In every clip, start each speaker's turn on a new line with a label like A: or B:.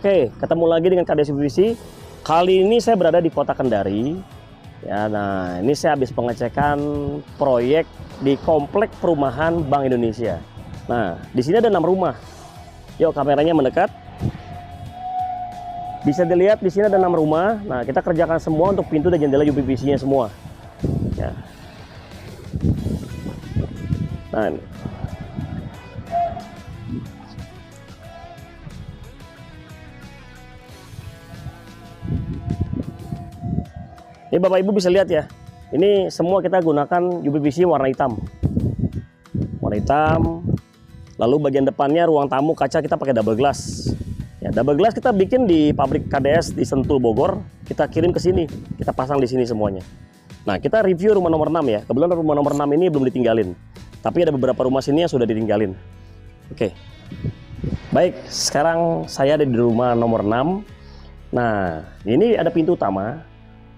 A: Oke, ketemu lagi dengan KDS UPVC. Kali ini saya berada di Kota Kendari. Ya, nah ini saya habis pengecekan proyek di komplek perumahan Bank Indonesia. Nah, di sini ada 6 rumah. Yuk kameranya mendekat. Bisa dilihat di sini ada 6 rumah. Nah, kita kerjakan semua untuk pintu dan jendela UPVC-nya semua. Ya. Nah, ini. Ini Bapak Ibu bisa lihat ya. Ini semua kita gunakan UPVC warna hitam. Warna hitam. Lalu bagian depannya ruang tamu kaca kita pakai double glass. Ya, double glass kita bikin di pabrik KDS di Sentul Bogor. Kita kirim ke sini. Kita pasang di sini semuanya. Nah, kita review rumah nomor 6 ya. Kebetulan rumah nomor 6 ini belum ditinggalin. Tapi ada beberapa rumah sini yang sudah ditinggalin. Oke. Baik, sekarang saya ada di rumah nomor 6. Nah, ini ada pintu utama.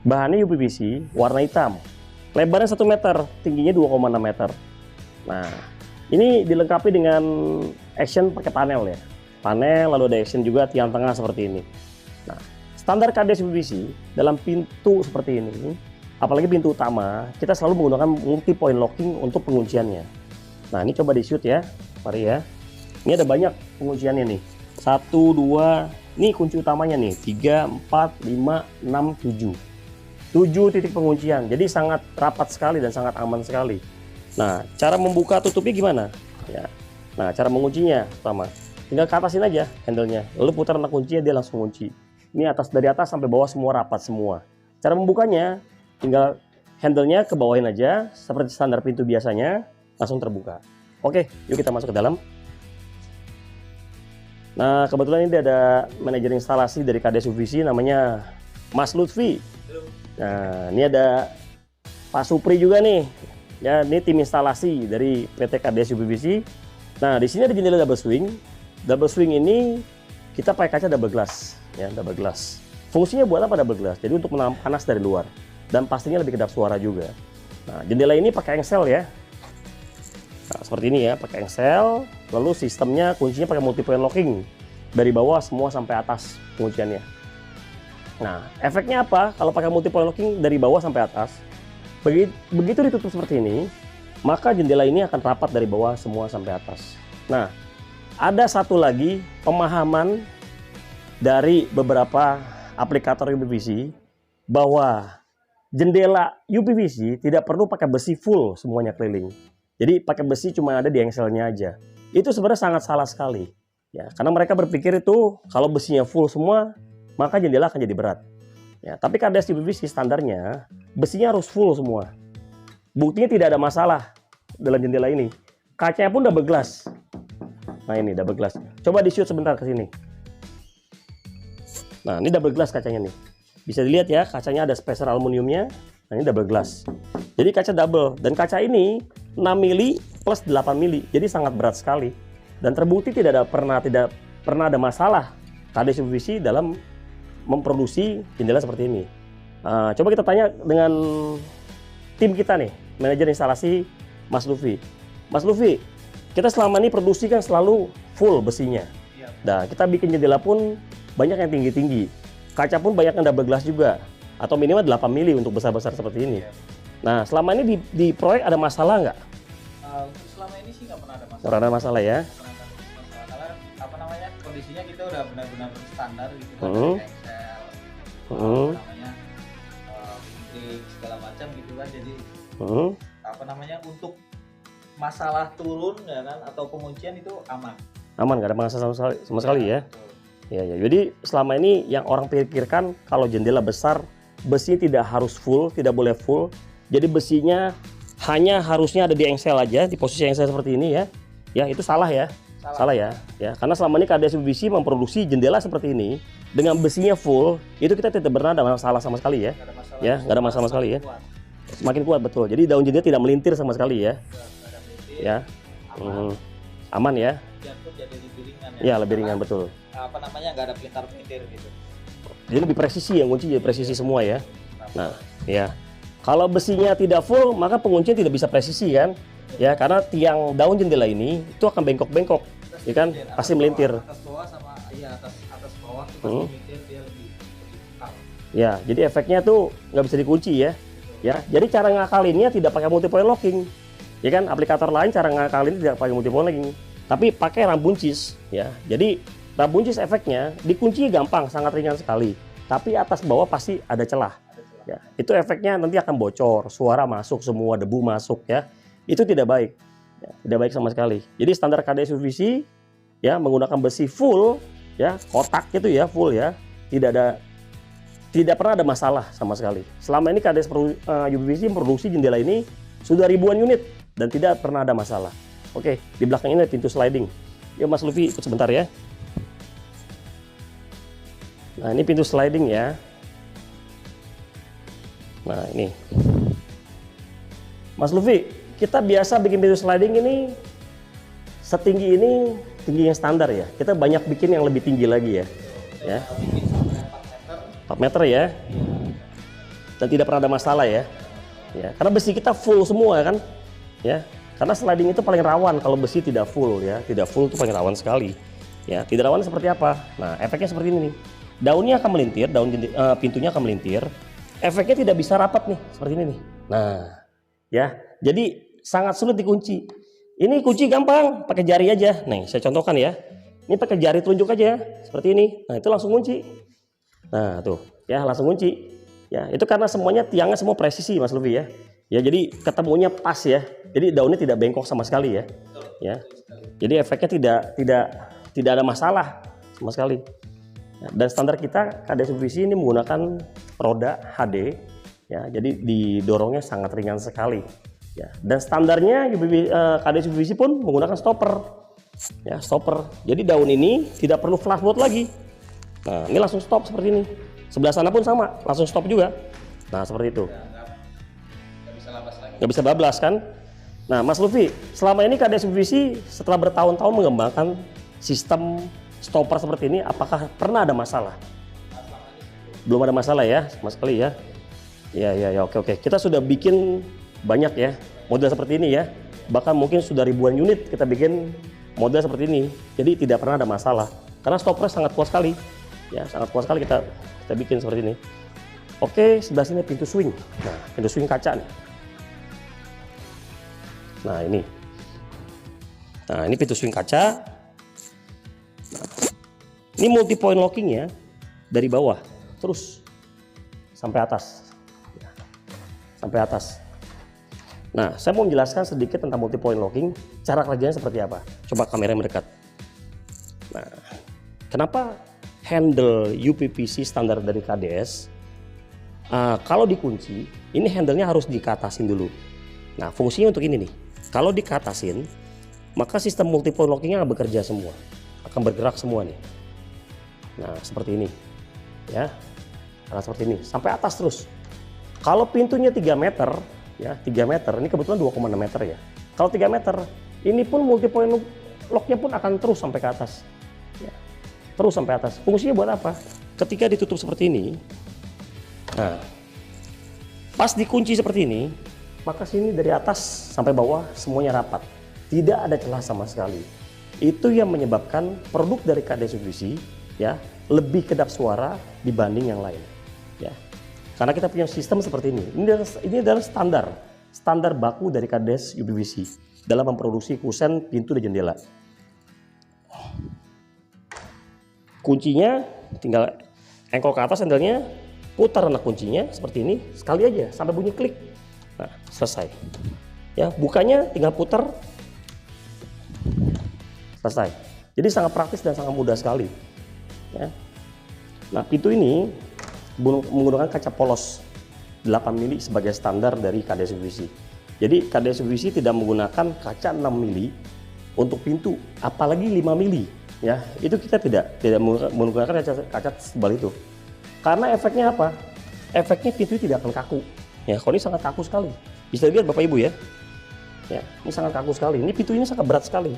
A: Bahannya UPVC warna hitam, lebarnya 1 meter, tingginya 2,6 meter. Nah, ini dilengkapi dengan action pakai panel ya. Panel, lalu ada action juga tiang tengah seperti ini. Nah, standar KDS UPVC dalam pintu seperti ini, apalagi pintu utama, kita selalu menggunakan multi point locking untuk pengunciannya. Nah, ini coba di shoot ya, mari ya. Ini ada banyak pengunciannya nih. 1, 2, ini kunci utamanya nih, 3, 4, 5, 6, 7. 7 titik penguncian, jadi sangat rapat sekali dan sangat aman sekali. Nah, cara membuka tutupnya gimana? Ya. Nah, cara menguncinya pertama, tinggal ke atasin aja handle-nya, lalu putar anak kuncinya dia langsung kunci. Ini dari atas sampai bawah semua rapat semua. Cara membukanya, tinggal handle-nya ke bawahin aja, seperti standar pintu biasanya, langsung terbuka. Oke, yuk kita masuk ke dalam. Nah, kebetulan ini ada manajer instalasi dari KDS UPVC namanya Mas Lutfi. Nah, ini ada Pak Supri juga nih. Ya, ini tim instalasi dari PT KDS UPVC. Nah, di sini ada jendela double swing. Double swing ini kita pakai kaca double glass, ya, double glass. Fungsinya buat apa double glass? Jadi untuk menahan panas dari luar dan pastinya lebih kedap suara juga. Nah, jendela ini pakai engsel ya. Nah, seperti ini ya, pakai engsel. Lalu sistemnya kuncinya pakai multi point locking. Dari bawah semua sampai atas pengunciannya. Nah, efeknya apa? Kalau pakai multi point locking dari bawah sampai atas, begitu ditutup seperti ini, maka jendela ini akan rapat dari bawah semua sampai atas. Nah, ada satu lagi pemahaman dari beberapa aplikator UPVC bahwa jendela UPVC tidak perlu pakai besi full semuanya keliling. Jadi pakai besi cuma ada di engselnya aja. Itu sebenarnya sangat salah sekali. Ya, karena mereka berpikir itu kalau besinya full semua, maka jendela akan jadi berat. Ya, tapi KDS UPVC standarnya besinya harus full semua. Buktinya tidak ada masalah dalam jendela ini. Kacanya pun double glass. Nah, ini double glass. Coba di shoot sebentar ke sini. Nah, ini double glass kacanya nih. Bisa dilihat ya, kacanya ada spacer aluminiumnya. Nah, ini double glass. Jadi kaca double, dan kaca ini 6 mili plus 8 mili. Jadi sangat berat sekali. Dan terbukti tidak pernah ada masalah KDS UPVC dalam memproduksi jendela seperti ini. Coba kita tanya dengan tim kita nih, manajer instalasi Mas Luffy. Mas Luffy, kita selama ini produksi kan selalu full besinya. Nah, kita bikin jendela pun banyak yang tinggi-tinggi. Kaca pun banyak yang double glass juga. Atau minimal 8 mili untuk besar-besar seperti ini. Nah, selama ini di proyek ada masalah nggak?
B: Selama ini sih nggak pernah ada masalah.
A: Nggak ada masalah ya?
B: Karena apa namanya, kondisinya kita udah benar-benar standar gitu kan, Excel, namanya listrik segala macam gitu kan. Jadi apa namanya, untuk masalah turun ya kan atau penguncian itu aman.
A: Aman, nggak ada masalah sama sekali ya? Ya, ya. Jadi selama ini yang orang pikirkan kalau jendela besar besinya tidak harus full, tidak boleh full. Jadi besinya hanya harusnya ada di engsel aja, di posisi engsel seperti ini ya. Ya, itu salah ya. Salah ya. Ya, karena selama ini KDS UPVC memproduksi jendela seperti ini dengan besinya full, itu kita tidak pernah ada masalah sama sekali ya.
B: Nggak ada masalah.
A: Ya, nggak ada masalah sama sekali ya. Semakin kuat betul. Jadi daun jendela tidak melintir sama sekali ya. Ya. Aman ya.
B: Jatuh jadi lebih ringan ya.
A: Ya, lebih ringan betul.
B: Apa namanya, nggak ada pelintir-pelintir gitu.
A: Jadi lebih presisi yang kunci, jadi presisi semua ya. Nah, ya. Kalau besinya tidak full, maka penguncian tidak bisa presisi kan? Ya, karena tiang daun jendela ini itu akan bengkok-bengkok, ya kan? Pasti melintir.
B: Atas bawah sama iya atas bawah bawah tuh pas nyetir dia lebih kekal.
A: Ya, jadi efeknya tuh nggak bisa dikunci ya. Ya, jadi cara ngakalinnya tidak pakai multi point locking. Ya kan, aplikator lain cara ngakalinnya tidak pakai multi point locking, tapi pakai ram buncis ya. Jadi ram buncis efeknya dikunci gampang, sangat ringan sekali. Tapi atas bawah pasti ada celah. Ya, itu efeknya nanti akan bocor, suara masuk semua, debu masuk ya. Itu tidak baik. Ya, tidak baik sama sekali. Jadi standar KDS UVC ya menggunakan besi full ya, kotak itu ya, full ya. Tidak pernah ada masalah sama sekali. Selama ini KDS UVC produksi jendela ini sudah ribuan unit dan tidak pernah ada masalah. Oke, di belakang ini ada pintu sliding. Yuk Mas Luffy ikut sebentar ya. Nah, ini pintu sliding ya. Nah, ini. Mas Luffy, kita biasa bikin pintu sliding ini setinggi ini, tingginya standar ya. Kita banyak bikin yang lebih tinggi lagi ya. Ya. 4 meter ya, dan tidak pernah ada masalah ya. Ya, karena besi kita full semua kan, ya. Karena sliding itu paling rawan kalau besi tidak full ya, tidak full itu paling rawan sekali. Ya, tidak rawan seperti apa? Nah, efeknya seperti ini nih. Daunnya akan melintir, pintunya akan melintir. Efeknya tidak bisa rapat nih, seperti ini nih. Nah, ya, jadi sangat sulit dikunci. Ini kunci gampang, pakai jari aja. Nih, saya contohkan ya. Ini pakai jari telunjuk aja, seperti ini. Nah, itu langsung kunci. Nah tuh ya langsung kunci ya, itu karena semuanya tiangnya semua presisi Mas Luffy ya. Ya jadi ketemunya pas ya, jadi daunnya tidak bengkok sama sekali ya. Ya jadi efeknya tidak ada masalah sama sekali. Dan standar kita KDS UVC ini menggunakan roda HD ya, jadi didorongnya sangat ringan sekali ya. Dan standarnya KDS UVC pun menggunakan stopper ya, stopper. Jadi daun ini tidak perlu flashboard lagi. Nah, ini langsung stop seperti ini. Sebelah sana pun sama, langsung stop juga. Nah, seperti itu.
B: Nggak bisa labas lagi.
A: Nggak bisa bablas kan? Nah, Mas Luffy, selama ini KDS UVC setelah bertahun-tahun mengembangkan sistem stopper seperti ini, apakah pernah ada masalah? Belum ada masalah ya, sama sekali ya. Ya, oke. Kita sudah bikin banyak ya model seperti ini ya. Bahkan mungkin sudah ribuan unit kita bikin model seperti ini. Jadi tidak pernah ada masalah. Karena stopper sangat kuat sekali. Ya, sangat kuat sekali kita bikin seperti ini. Oke, sebelah sini pintu swing. Nah, pintu swing kaca nih. Nah, ini. Nah, ini pintu swing kaca. Nah, ini multi point locking ya. Dari bawah terus sampai atas. Ya, sampai atas. Nah, saya mau menjelaskan sedikit tentang multi point locking, cara kerjanya seperti apa. Coba kamera mendekat. Nah, kenapa handle UPVC standar dari KDS kalau dikunci ini handle-nya harus dikatasin dulu. Nah, fungsinya untuk ini nih. Kalau dikatasin, maka sistem multi point lockingnya akan bekerja semua, akan bergerak semua nih. Nah, seperti ini ya. Nah, seperti ini sampai atas terus. Kalau pintunya 3 meter ya, 3 meter, ini kebetulan 2,6 meter ya. Kalau 3 meter, ini pun multi point locknya pun akan terus sampai ke atas ya. Terus sampai atas. Fungsinya buat apa? Ketika ditutup seperti ini, nah pas dikunci seperti ini, maka sini dari atas sampai bawah semuanya rapat, tidak ada celah sama sekali. Itu yang menyebabkan produk dari KDS UVC ya lebih kedap suara dibanding yang lain ya. Karena kita punya sistem seperti ini. Ini adalah standar baku dari KDS UVC dalam memproduksi kusen, pintu, dan jendela. Kuncinya tinggal engkol ke atas, handle-nya putar anak kuncinya seperti ini sekali aja sampai bunyi klik. Nah, selesai. Ya, bukanya tinggal putar. Selesai. Jadi sangat praktis dan sangat mudah sekali. Ya. Nah, pintu ini menggunakan kaca polos 8 mili sebagai standar dari KDS UVC. Jadi KDS UVC tidak menggunakan kaca 6 mili untuk pintu, apalagi 5 mili. Ya, itu kita tidak menggunakan kaca sebal itu. Karena efeknya apa? Efeknya pintu tidak akan kaku. Ya, kalau ini sangat kaku sekali. Bisa dilihat Bapak Ibu ya. Ya, ini sangat kaku sekali. Ini pintu ini sangat berat sekali.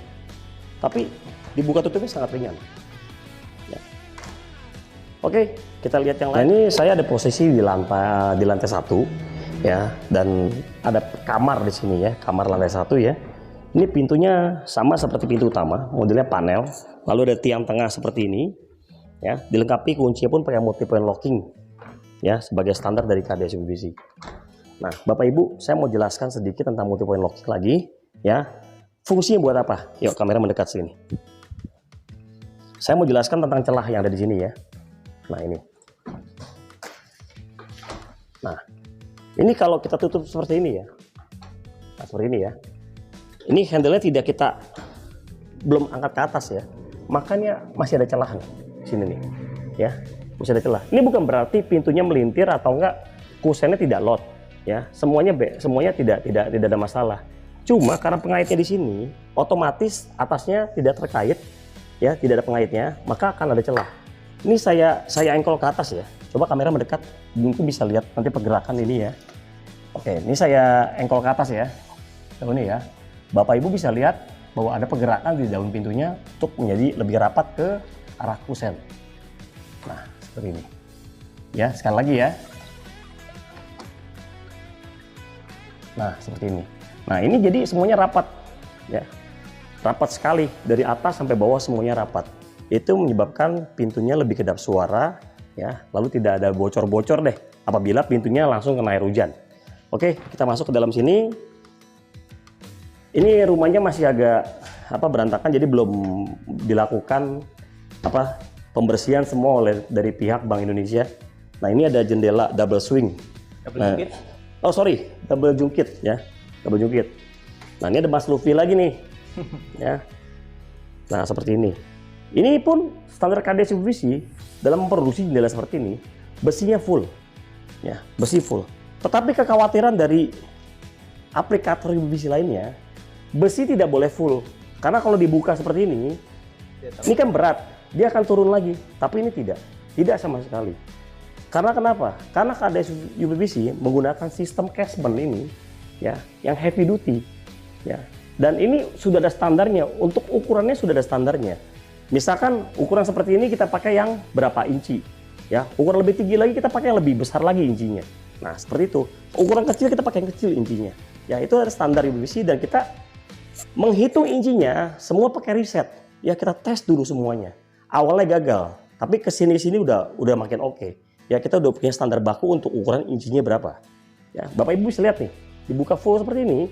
A: Tapi dibuka tutupnya sangat ringan. Ya. Oke, kita lihat yang lain. Nah, ini saya ada posisi di lantai 1 ya, dan ada kamar di sini ya, kamar lantai 1 ya. Ini pintunya sama seperti pintu utama, modelnya panel, lalu ada tiang tengah seperti ini Ya, dilengkapi kuncinya pun pakai multi point locking ya, sebagai standar dari KDS UPVC. Nah, Bapak Ibu, saya mau jelaskan sedikit tentang multi point locking lagi ya. Fungsinya buat apa? Yuk, kamera mendekat sini. Saya mau jelaskan tentang celah yang ada di sini ya. Nah, ini. Nah, ini kalau kita tutup seperti ini ya. Nah, seperti ini ya. Ini handle-nya tidak kita belum angkat ke atas ya. Makanya masih ada celah nih. Sini nih ya, masih ada celah. Ini bukan berarti pintunya melintir atau enggak kusennya tidak load ya, semuanya tidak ada masalah. Cuma karena pengaitnya di sini otomatis atasnya tidak terkait ya, tidak ada pengaitnya, maka akan ada celah. Ini saya engkol ke atas ya, coba kamera mendekat mungkin bisa lihat nanti pergerakan ini ya. Oke, ini saya engkol ke atas ya. Ini ya, Bapak Ibu bisa lihat bahwa ada pergerakan di daun pintunya untuk menjadi lebih rapat ke arah kusen. Nah, seperti ini. Ya, sekali lagi ya. Nah, seperti ini. Nah, ini jadi semuanya rapat. Ya. Rapat sekali. Dari atas sampai bawah semuanya rapat. Itu menyebabkan pintunya lebih kedap suara. Ya, lalu tidak ada bocor-bocor deh. Apabila pintunya langsung kena air hujan. Oke, kita masuk ke dalam sini. Ini rumahnya masih agak berantakan, jadi belum dilakukan pembersihan semua dari pihak Bank Indonesia. Nah, ini ada jendela double swing. Double jungkit ya, double jungkit. Nah, ini ada Mas Luffy lagi nih, ya. Nah, seperti ini. Ini pun standar KDS UPVC dalam memproduksi jendela seperti ini, besinya full, ya, besi full. Tetapi kekhawatiran dari aplikator UPVC lainnya, besi tidak boleh full, karena kalau dibuka seperti ini kan berat. Dia akan turun lagi, tapi ini tidak sama sekali. Karena kenapa? Karena KDS UPVC menggunakan sistem casement ini, ya, yang heavy duty, ya. Dan ini sudah ada standarnya, untuk ukurannya sudah ada standarnya. Misalkan ukuran seperti ini kita pakai yang berapa inci, ya. Ukuran lebih tinggi lagi kita pakai yang lebih besar lagi incinya. Nah, seperti itu. Ukuran kecil kita pakai yang kecil incinya. Ya, itu ada standar UPVC dan kita menghitung incinya semua pakai riset. Ya, kita tes dulu semuanya. Awalnya gagal, tapi kesini-sini udah makin oke. Ya, kita udah punya standar baku untuk ukuran incinya berapa. Ya, Bapak Ibu bisa lihat nih, dibuka full seperti ini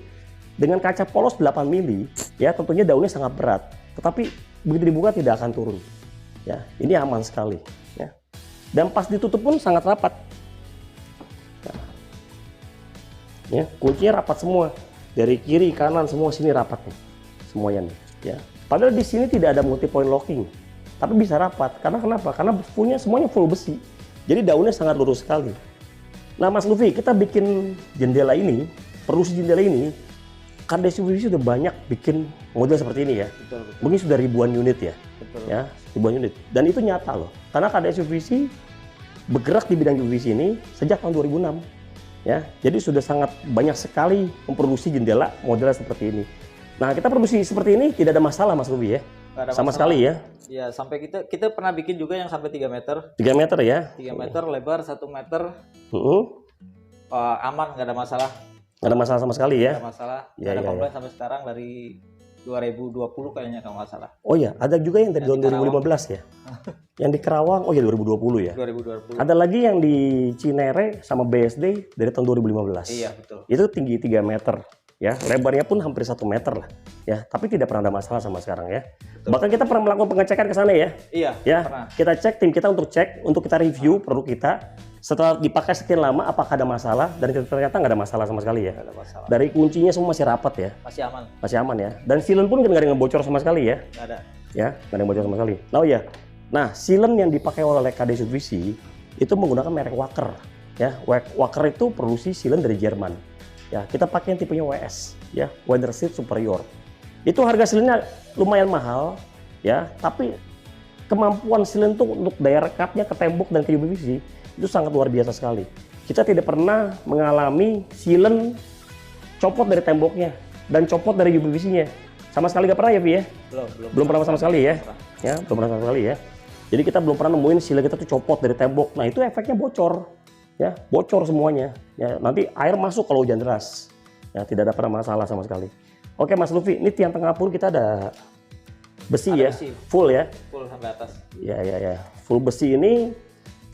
A: dengan kaca polos 8 mili, ya tentunya daunnya sangat berat, tetapi begitu dibuka tidak akan turun. Ya, ini aman sekali. Ya, dan pas ditutup pun sangat rapat. Ya, kuncinya rapat semua, dari kiri kanan semua sini rapat nih, semuanya nih. Ya, padahal di sini tidak ada multi point locking. Tapi bisa rapat, karena kenapa? Karena semuanya full besi, jadi daunnya sangat lurus sekali. Nah, Mas Luffy, kita bikin jendela ini, produksi jendela ini, KDS UPVC sudah banyak bikin model seperti ini ya. Betul. Mungkin sudah ribuan unit ya. Betul. Ya, ribuan unit. Dan itu nyata loh, karena KDS UPVC bergerak di bidang UPVC ini sejak tahun 2006. Ya, jadi sudah sangat banyak sekali memproduksi jendela model seperti ini. Nah, kita produksi seperti ini tidak ada masalah, Mas Luffy ya. Sama sekali ya.
B: Ya, sampai kita pernah bikin juga yang sampai 3 meter.
A: 3 meter ya.
B: 3 meter lebar, 1 meter. Aman, nggak ada masalah.
A: Nggak ada masalah sama sekali ya.
B: Nggak ada masalah.
A: Ya,
B: ada komplain
A: ya.
B: Sampai sekarang dari 2020 kayaknya kalau nggak salah.
A: Oh ya, ada juga yang dari tahun 2015 ya. Yang di Kerawang, oh ya 2020 ya.
B: 2020.
A: Ada lagi yang di Cinere sama BSD dari tahun 2015.
B: Iya, betul.
A: Itu tinggi 3 meter. Ya, lebarnya pun hampir 1 meter lah. Ya, tapi tidak pernah ada masalah sama sekarang ya. Betul. Bahkan kita pernah melakukan pengecekan ke sana ya.
B: Iya,
A: ya,
B: pernah.
A: Kita cek, tim kita untuk cek, untuk kita review produk kita. Setelah dipakai sekian lama, apakah ada masalah? Dan ternyata nggak ada masalah sama sekali ya.
B: Nggak ada masalah.
A: Dari kuncinya semua masih rapat ya.
B: Masih aman.
A: Masih aman ya. Dan silen pun nggak ada yang bocor sama sekali ya.
B: Nggak ada.
A: Ya, nggak ada yang bocor sama sekali. Oh ya, nah silen yang dipakai oleh KDS UPVC itu menggunakan merek Wacker. Ya, Wacker itu produksi silen dari Jerman. Ya, kita pakai yang tipenya WS, ya, Wenderseed Superior. Itu harga silennya lumayan mahal, ya, tapi kemampuan silen itu untuk daya rekatnya ke tembok dan ke UPVC itu sangat luar biasa sekali. Kita tidak pernah mengalami silen copot dari temboknya dan copot dari UPVC-nya. Sama sekali nggak pernah ya, Vi ya? Belum pernah sama sekali ya. Ya, belum pernah sama sekali ya. Jadi kita belum pernah nemuin silen kita tuh copot dari tembok. Nah, itu efeknya bocor. Ya, bocor semuanya. Ya, nanti air masuk kalau hujan deras. Ya, tidak ada pernah masalah sama sekali. Oke, Mas Luffy, ini tiang tengah pun kita ada besi
B: Ada
A: ya,
B: besi.
A: full ya.
B: Full sampai atas.
A: Ya. Full besi ini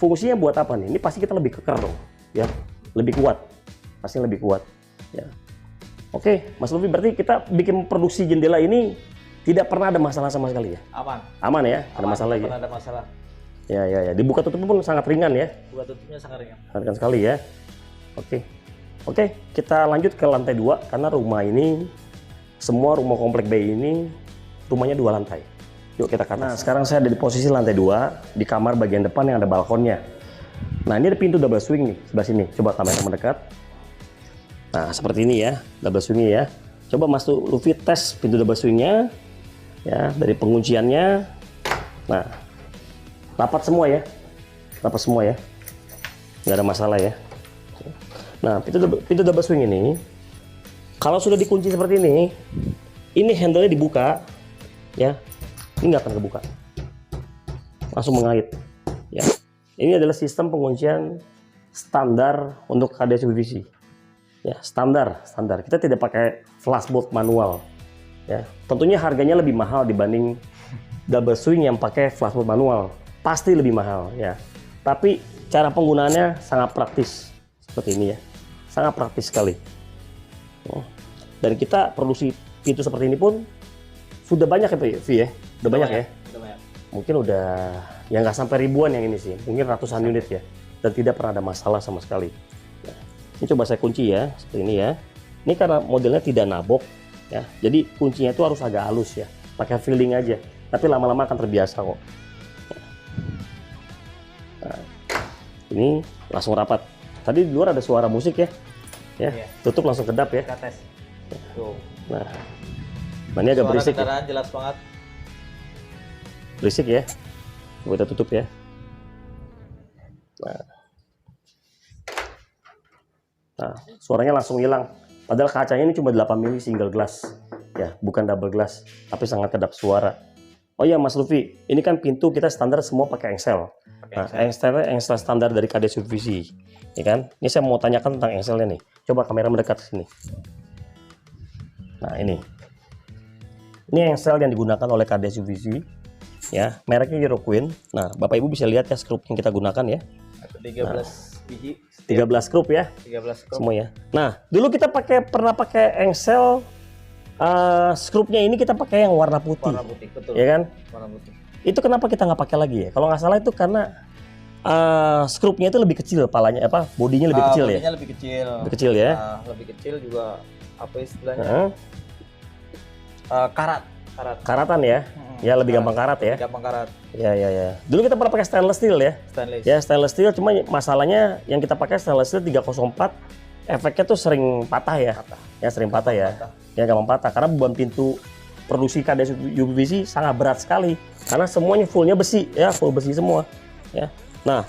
A: fungsinya buat apa nih? Ini pasti kita lebih keker dong, ya. Lebih kuat. Pasti lebih kuat, ya. Oke, Mas Lufi, berarti kita bikin produksi jendela ini tidak pernah ada masalah sama sekali ya?
B: Aman.
A: Aman ya? Ada masalah
B: Tidak
A: ya?
B: pernah ada masalah.
A: Ya. Dibuka tutupnya pun sangat ringan ya?
B: Buat tutupnya sangat ringan.
A: Ringan sekali ya. Oke, kita lanjut ke lantai 2 karena rumah ini, semua rumah komplek B ini rumahnya 2 lantai. Yuk kita ke atas. Nah, sekarang saya ada di posisi lantai 2 di kamar bagian depan yang ada balkonnya. Nah, ini ada pintu double swing nih sebelah sini. Coba kamera mendekat. Nah, seperti ini ya, double swing ya. Coba Mas Lufi tes pintu double swingnya, ya, dari pengunciannya. Nah, rapat semua ya, nggak ada masalah ya. Nah, pintu double swing ini, kalau sudah dikunci seperti ini handle-nya dibuka, ya, ini nggak akan kebuka, langsung mengait, ya. Ini adalah sistem penguncian standar untuk KDS UVC. Ya, standar. Kita tidak pakai flashbolt manual. Ya, tentunya harganya lebih mahal dibanding double swing yang pakai flashbolt manual. Pasti lebih mahal ya. Tapi cara penggunaannya sangat praktis seperti ini ya. Sangat praktis sekali. Ya. Dan kita produksi pintu seperti ini pun sudah banyak ya, Vi ya. Udah banyak ya.
B: Udah banyak.
A: Mungkin udah ya nggak sampai ribuan yang ini sih. Mungkin ratusan unit ya. Dan tidak pernah ada masalah sama sekali. Ini coba saya kunci ya, seperti ini ya. Ini karena modelnya tidak nabok, ya. Jadi kuncinya itu harus agak halus ya, pakai feeling aja. Tapi lama-lama akan terbiasa kok. Nah, ini langsung rapat. Tadi di luar ada suara musik ya,
B: Iya.
A: tutup langsung kedap ya.
B: Kita tes. Tuh.
A: Nah ini agak
B: Suara
A: berisik ya.
B: kendaraan jelas banget.
A: Berisik ya. Coba kita tutup ya. Nah, suaranya langsung hilang. Padahal kacanya ini cuma 8 mili single glass, ya, bukan double glass, tapi sangat kedap suara. Oh iya, Mas Lufi, ini kan pintu kita standar semua pakai engsel. Nah, engsel standar dari KDS UVC, ya kan? Ini saya mau tanyakan tentang engselnya nih. Coba kamera mendekat ke sini. Nah, ini engsel yang digunakan oleh KDS UVC, ya, mereknya Euroqueen. Nah, Bapak Ibu bisa lihat ya skrup yang kita gunakan ya.
B: 13 biji.
A: 13 skrup ya.
B: 13 skrup.
A: Semua ya. Nah, dulu kita pernah pakai engsel skrupnya ini kita pakai yang warna putih.
B: Warna putih, betul.
A: Ya kan?
B: Warna putih.
A: Itu kenapa kita nggak pakai lagi ya? Kalau nggak salah itu karena skrupnya itu lebih kecil, palanya bodinya lebih kecil ya.
B: Bodinya lebih kecil.
A: Lebih kecil ya.
B: Lebih kecil juga apa istilahnya?
A: Nah,
B: Karat.
A: karatan ya. Ya lebih gampang karat ya.
B: Gampang karat.
A: Ya. Dulu kita pernah pakai stainless steel ya.
B: Stainless.
A: Ya, stainless steel, cuma masalahnya yang kita pakai stainless steel 304 efeknya tuh sering patah ya. Ya, sering patah ya. Ya, gampang patah karena beban pintu produksi KDS UVC sangat berat sekali. Karena semuanya fullnya besi ya, full besi semua. Ya. Nah,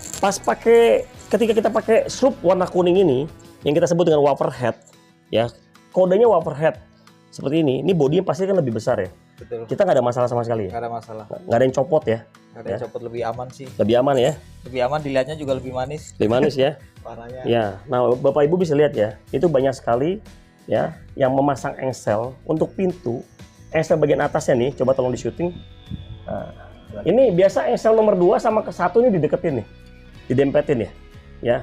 A: ketika kita pakai skrup warna kuning ini yang kita sebut dengan wafer head, ya. Kodenya wafer head. Seperti ini bodinya pasti kan lebih besar ya.
B: Betul.
A: Kita nggak ada masalah sama sekali ya.
B: Nggak ada masalah.
A: Nggak ada yang copot ya.
B: Nggak ada yang copot, lebih aman sih.
A: Lebih aman ya.
B: Lebih aman, dilihatnya juga lebih manis.
A: Lebih manis ya.
B: Warnanya.
A: Ya, nah Bapak Ibu bisa lihat ya, itu banyak sekali ya yang memasang engsel untuk pintu. Engsel bagian atasnya nih, coba tolong di syuting. Nah, ini biasa engsel nomor 2 sama ke 1 ini dideketin nih, didempetin ya. Ya,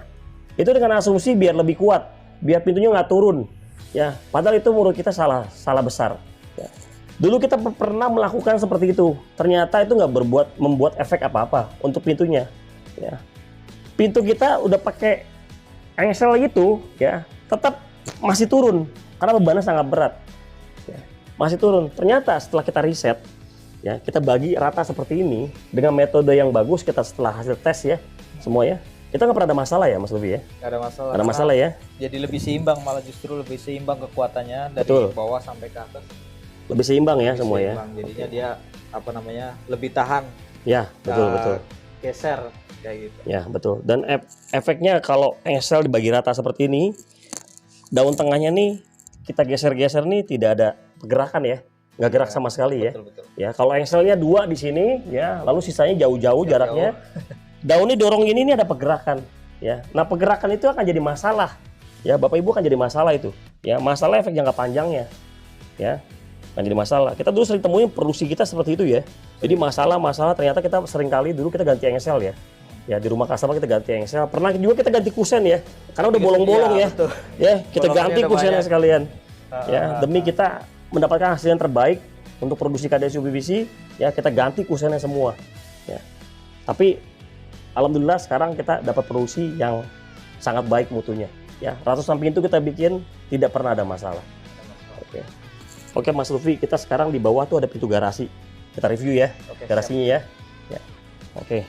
A: itu dengan asumsi biar lebih kuat, biar pintunya nggak turun. Ya, padahal itu menurut kita salah besar. Ya. Dulu kita pernah melakukan seperti itu, ternyata itu nggak membuat efek apa-apa untuk pintunya. Ya. Pintu kita udah pakai engsel itu, ya, tetap masih turun karena bebannya sangat berat. Ya, masih turun. Ternyata setelah kita riset, ya, kita bagi rata seperti ini dengan metode yang bagus, kita setelah hasil tes ya, semua ya, kita nggak pernah ada masalah ya, Mas Lufi ya.
B: Nggak ada masalah.
A: Ada masalah ya.
B: Jadi lebih seimbang, malah justru lebih seimbang kekuatannya dari
A: Betul.
B: bawah sampai ke atas.
A: Lebih seimbang ya
B: Lebih
A: semua
B: seimbang.
A: ya.
B: Jadinya dia lebih tahan.
A: Ya, betul.
B: Geser kayak gitu.
A: Ya, betul. Dan efeknya kalau engsel dibagi rata seperti ini, daun tengahnya nih kita geser-geser nih tidak ada pergerakan ya. Nggak gerak sama sekali ya.
B: Betul.
A: Ya, kalau engselnya 2 di sini ya, lalu sisanya jauh-jauh jaraknya. Daunnya dorong ini ada pergerakan ya. Nah, pergerakan itu akan jadi masalah. Ya, Bapak Ibu akan jadi masalah itu. Ya, masalah efek jangka panjangnya. Ya. Nah, jadi masalah. Kita dulu sering temuin produksi kita seperti itu ya. Jadi masalah ternyata kita sering kali dulu kita ganti engsel ya. Ya di rumah customer kita ganti engsel. Pernah juga kita ganti kusen ya. Karena udah bolong-bolong ya.
B: betul.
A: Ya, kita ganti kusennya sekalian. Ya, demi
B: kita
A: kita mendapatkan hasil yang terbaik untuk produksi KDS UPVC, ya kita ganti kusennya semua. Ya. Tapi alhamdulillah sekarang kita dapat produksi yang sangat baik mutunya. Ya, ratusan pintu kita bikin tidak pernah ada masalah. Oke. Oke Mas Lutfi, kita sekarang di bawah tuh ada pintu garasi. Kita review ya, garasinya ya. Ya. Oke.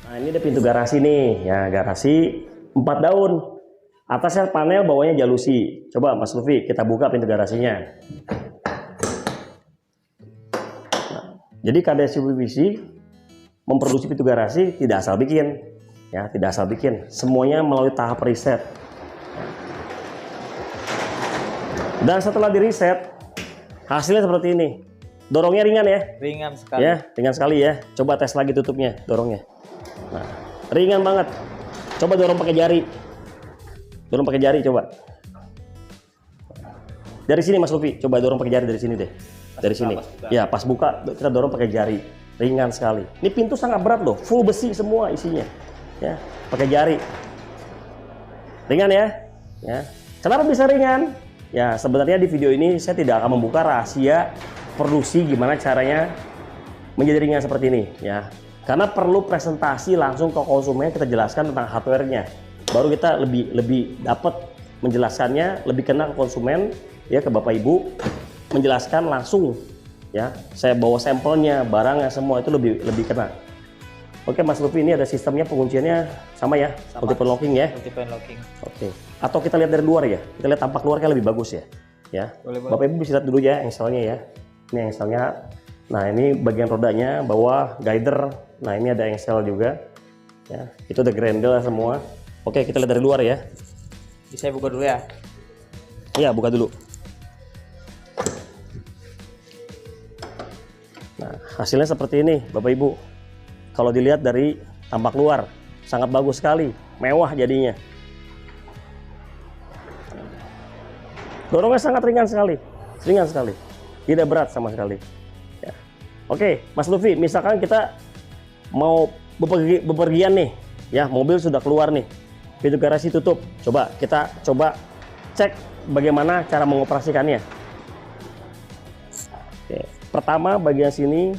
A: Nah, ini ada pintu garasi nih. Ya, garasi 4 daun. Atasnya panel, bawahnya jalusi. Coba Mas Lutfi, kita buka pintu garasinya. Nah, jadi KDS UPVC memproduksi pintu garasi tidak asal bikin. Ya, tidak asal bikin. Semuanya melalui tahap riset. Dan setelah di riset, hasilnya seperti ini. Dorongnya ringan ya?
B: ringan sekali.
A: Ya, ringan sekali ya. Coba tes lagi tutupnya, dorongnya. Nah, ringan banget. Coba dorong pakai jari. Dorong pakai jari coba. Dari sini Mas Lutfi, coba dorong pakai jari dari sini deh. Dari sini. Ya, pas buka kita dorong pakai jari. Ringan sekali. Ini pintu sangat berat loh, full besi semua isinya. Ya, pakai jari. Ringan ya? Ya. Kenapa bisa ringan? Ya, sebenarnya di video ini saya tidak akan membuka rahasia produksi gimana caranya menjadi ringan seperti ini ya. Karena perlu presentasi langsung ke konsumen, kita jelaskan tentang hardware-nya. Baru kita lebih dapat menjelaskannya, lebih kena ke konsumen ya, ke Bapak Ibu, menjelaskan langsung ya. Saya bawa sampelnya, barangnya semua itu lebih kena. Oke Mas Lutfi, ini ada sistemnya pengunciannya sama ya, multiple locking ya.
B: Multiple locking.
A: Oke. Atau kita lihat dari luar ya, kita lihat tampak luar kan lebih bagus ya. Ya.
B: Boleh.
A: Bapak Ibu bisa lihat dulu ya engselnya ya. Ini engselnya. Nah ini bagian rodanya, bawah guider. Nah ini ada engsel juga. Ya. Itu ada grendel semua. Oke, kita lihat dari luar ya.
B: Bisa buka dulu ya.
A: Iya, buka dulu. Nah, hasilnya seperti ini, Bapak Ibu. Kalau dilihat dari tampak luar, sangat bagus sekali, mewah jadinya. Dorongnya sangat ringan sekali, tidak berat sama sekali. Ya. Oke, Mas Lutfi, misalkan kita mau bepergian nih, ya mobil sudah keluar nih. Pintu garasi tutup. Coba kita cek bagaimana cara mengoperasikannya. Oke. Pertama bagian sini,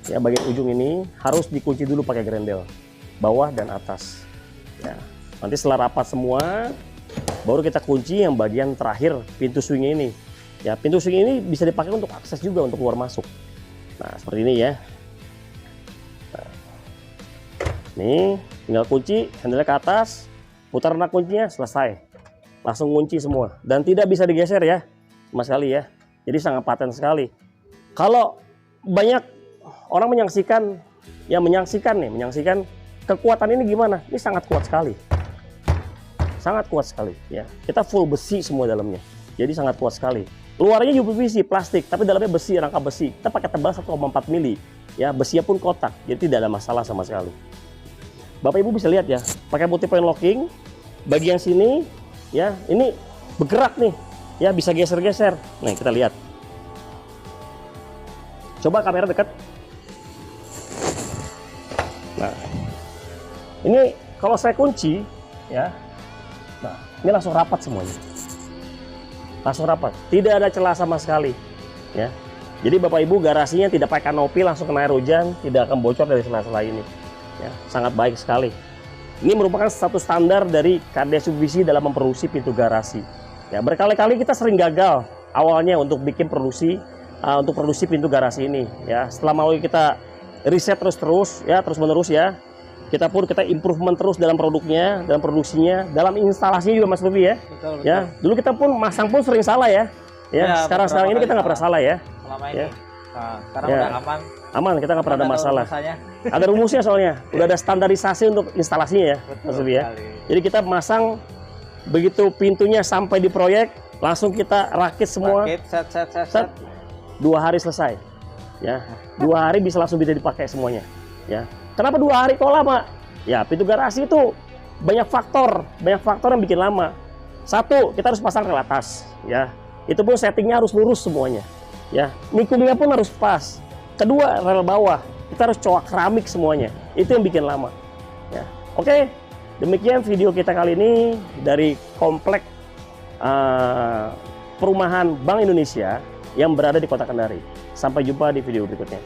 A: ya bagian ujung ini harus dikunci dulu pakai grendel, bawah dan atas. Ya. Nanti setelah rapat semua, baru kita kunci yang bagian terakhir pintu swing ini. Ya pintu swing ini bisa dipakai untuk akses juga untuk keluar masuk. Nah seperti ini ya. Nah, nih tinggal kunci, handle ke atas. Putar anak kuncinya, selesai. Langsung kunci semua. Dan tidak bisa digeser ya, sama sekali ya. Jadi sangat paten sekali. Kalau banyak orang menyaksikan kekuatan ini gimana? Ini sangat kuat sekali. Sangat kuat sekali ya. Kita full besi semua dalamnya. Jadi sangat kuat sekali. Luarnya UPVC plastik, tapi dalamnya besi, rangka besi. Kita pakai tebal 1,4 mili. Ya, besinya pun kotak. Jadi tidak ada masalah sama sekali. Bapak Ibu bisa lihat ya, pakai multiple locking. Bagian sini ya, ini bergerak nih. Ya, bisa geser-geser. Nah, kita lihat. Coba kamera dekat. Nah. Ini kalau saya kunci ya. Nah, ini langsung rapat semuanya. Langsung rapat. Tidak ada celah sama sekali. Ya. Jadi Bapak Ibu garasinya tidak pakai kanopi, langsung kena air hujan, tidak akan bocor dari celah-celah ini. Ya, sangat baik sekali. Ini merupakan satu standar dari KDS UPVC dalam memproduksi pintu garasi. Ya, berkali-kali kita sering gagal awalnya untuk bikin produksi pintu garasi ini. Ya, setelah mau kita riset terus menerus ya, kita improvement terus dalam produknya, dalam produksinya, dalam instalasinya juga Mas Lutfi ya.
B: Betul.
A: Ya, dulu kita pun masang pun sering salah ya. Ya, sekarang ini kita nggak pernah salah ya.
B: Selama ini.
A: Ya.
B: Nah, sekarang
A: Ya.
B: udah aman.
A: Aman, kita nggak pernah ada masalah.
B: Rumusanya.
A: Ada rumusnya soalnya, udah ada standarisasi untuk instalasinya ya,
B: Betul
A: Mas Lutfi ya.
B: sekali.
A: Jadi kita masang begitu pintunya sampai di proyek, langsung kita rakit semua.
B: Rakit, set.
A: 2 hari selesai. Ya, 2 hari bisa langsung bisa dipakai semuanya. Ya, kenapa 2 hari kok lama? Ya, pintu garasi itu banyak faktor yang bikin lama. Satu, kita harus pasang rel atas. Ya, Itu pun settingnya harus lurus semuanya. Ya, nikungnya pun harus pas. Kedua, rel bawah kita harus coak keramik semuanya. Itu yang bikin lama. Ya, oke. Demikian video kita kali ini dari komplek perumahan Bank Indonesia yang berada di Kota Kendari. Sampai jumpa di video berikutnya.